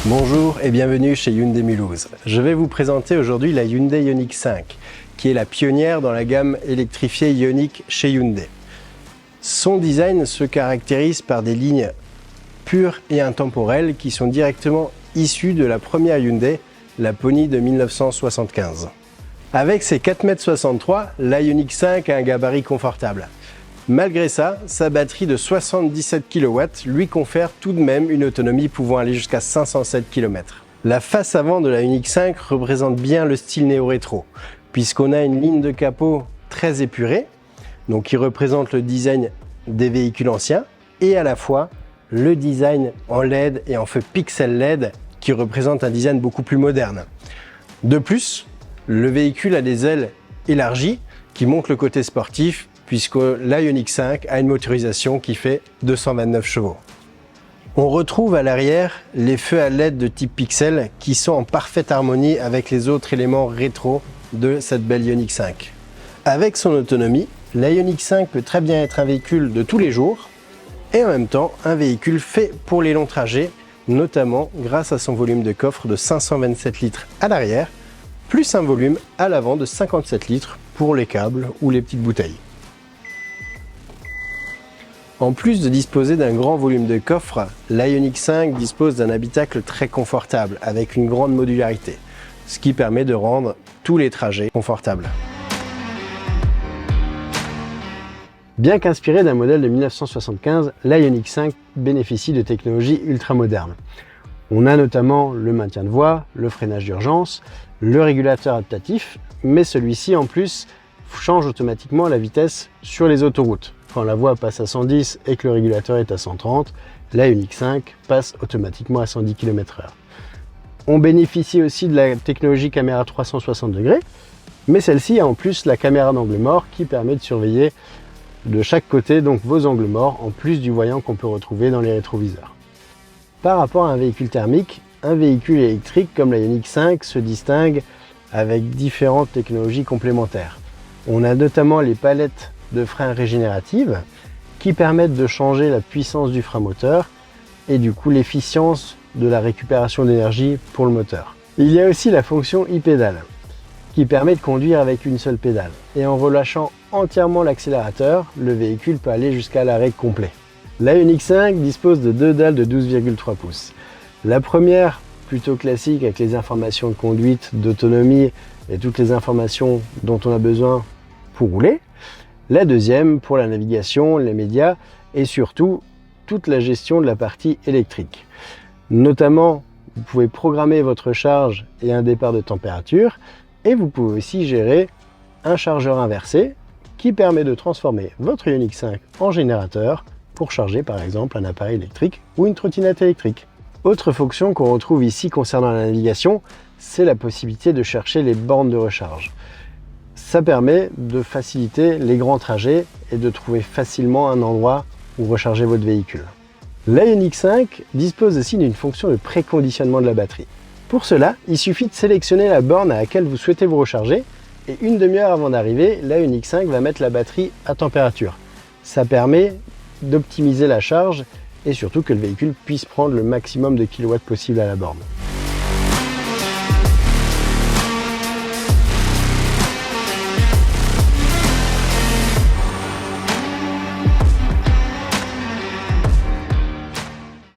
Bonjour et bienvenue chez Hyundai Mulhouse. Je vais vous présenter aujourd'hui la Hyundai Ioniq 5, qui est la pionnière dans la gamme électrifiée Ioniq chez Hyundai. Son design se caractérise par des lignes pures et intemporelles qui sont directement issues de la première Hyundai, la Pony de 1975. Avec ses 4,63 m, la Ioniq 5 a un gabarit confortable. Malgré ça, sa batterie de 77 kW lui confère tout de même une autonomie pouvant aller jusqu'à 507 km. La face avant de la Ioniq 5 représente bien le style néo-rétro, puisqu'on a une ligne de capot très épurée, donc qui représente le design des véhicules anciens, et à la fois le design en LED et en feu pixel LED, qui représente un design beaucoup plus moderne. De plus, le véhicule a des ailes élargies qui montrent le côté sportif, puisque la Ioniq 5 a une motorisation qui fait 229 chevaux. On retrouve à l'arrière les feux à LED de type pixel qui sont en parfaite harmonie avec les autres éléments rétro de cette belle Ioniq 5. Avec son autonomie, la Ioniq 5 peut très bien être un véhicule de tous les jours et en même temps un véhicule fait pour les longs trajets, notamment grâce à son volume de coffre de 527 litres à l'arrière, plus un volume à l'avant de 57 litres pour les câbles ou les petites bouteilles. En plus de disposer d'un grand volume de coffre, la Ioniq 5 dispose d'un habitacle très confortable avec une grande modularité, ce qui permet de rendre tous les trajets confortables. Bien qu'inspirée d'un modèle de 1975, la Ioniq 5 bénéficie de technologies ultramodernes. On a notamment le maintien de voie, le freinage d'urgence, le régulateur adaptatif, mais celui-ci en plus change automatiquement la vitesse sur les autoroutes. Quand la voie passe à 110 et que le régulateur est à 130, la Ioniq 5 passe automatiquement à 110 km/h. On bénéficie aussi de la technologie caméra 360 degrés, mais celle-ci a en plus la caméra d'angle mort qui permet de surveiller de chaque côté donc vos angles morts, en plus du voyant qu'on peut retrouver dans les rétroviseurs. Par rapport à un véhicule thermique, un véhicule électrique comme la Ioniq 5 se distingue avec différentes technologies complémentaires. On a notamment les palettes de freins régénératives qui permettent de changer la puissance du frein moteur et du coup l'efficience de la récupération d'énergie pour le moteur. Il y a aussi la fonction e-pédale qui permet de conduire avec une seule pédale et en relâchant entièrement l'accélérateur, le véhicule peut aller jusqu'à l'arrêt complet. La Ioniq 5 dispose de deux dalles de 12,3 pouces. La première plutôt classique avec les informations de conduite, d'autonomie et toutes les informations dont on a besoin pour rouler. La deuxième pour la navigation, les médias et surtout toute la gestion de la partie électrique. Notamment, vous pouvez programmer votre charge et un départ de température et vous pouvez aussi gérer un chargeur inversé qui permet de transformer votre Ioniq 5 en générateur pour charger par exemple un appareil électrique ou une trottinette électrique. Autre fonction qu'on retrouve ici concernant la navigation, c'est la possibilité de chercher les bornes de recharge. Ça permet de faciliter les grands trajets et de trouver facilement un endroit où recharger votre véhicule. La Ioniq 5 dispose aussi d'une fonction de préconditionnement de la batterie. Pour cela, il suffit de sélectionner la borne à laquelle vous souhaitez vous recharger et une demi-heure avant d'arriver, la Ioniq 5 va mettre la batterie à température. Ça permet d'optimiser la charge et surtout que le véhicule puisse prendre le maximum de kilowatts possible à la borne.